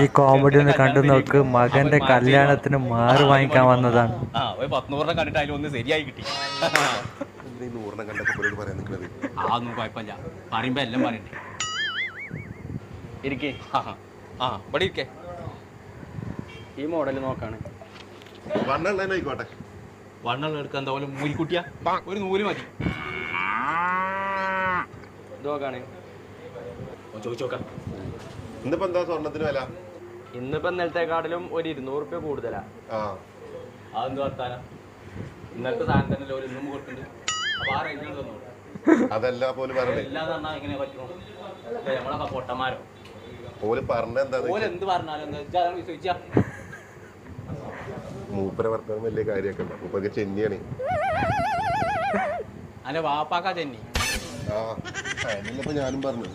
ഈ കോമഡി ഒന്ന് കണ്ടു നോക്ക്. മകന്റെ കല്യാണത്തിന് മാറ് വാങ്ങിക്കാൻ വന്നതാണ്. ആ ഒരു 100 കണ്ടിട്ട് അതിലൊന്ന് ശരിയായി കിട്ടി. അതൊന്നും കുഴപ്പമില്ല, പറയുമ്പോ എല്ലാം പറയണ്ടേ. ഇരിക്കേ. ആ ഇവിടെ ഇരിക്കേ. ഈ മോഡൽ നോക്കാണ്. വണ്ണം എടുക്കാൻ എന്താ പോലെ മൂലിക്കുട്ടിയാ, ഒരു നൂല് മതി. ഇതോക്കാണ് ചോദിച്ചോക്കാം. ഇന്നിപ്പോ എന്താ സ്വർണ്ണത്തിന് വില? ഇന്നിപ്പോ ഇന്നലത്തെക്കാട്ടിലും ഒരു 200 രൂപ കൂടുതലാ. അതെന്ത് വർത്താനാ? ഇന്നലത്തെ സാധനം തന്നെ ഒരു ഇന്നും കൊടുക്കുന്നുണ്ട്. അപ്പൊ ആ റേഞ്ചിൽ തന്നോളൂ. അതല്ല പോലും ഇല്ലാന്ന് പറഞ്ഞാൽ എങ്ങനെ പറ്റുമോ? നമ്മളൊക്കെ പൊട്ടന്മാരോ? ഓല് പറഞ്ഞെന്താ? ഓല് എന്ത് പറഞ്ഞാലും എന്താ വിശ്വസിച്ചാ? മൂപ്പര വർത്തമാനം വലിയ കാര്യമൊക്കെ ഉണ്ട്. മൂപ്പർക്ക് ചെന്നിയാണ്. അല്ലെ വാപ്പാക്കാ ചെന്നി. ആ അതിനിപ്പോ ഞാനും പറഞ്ഞു.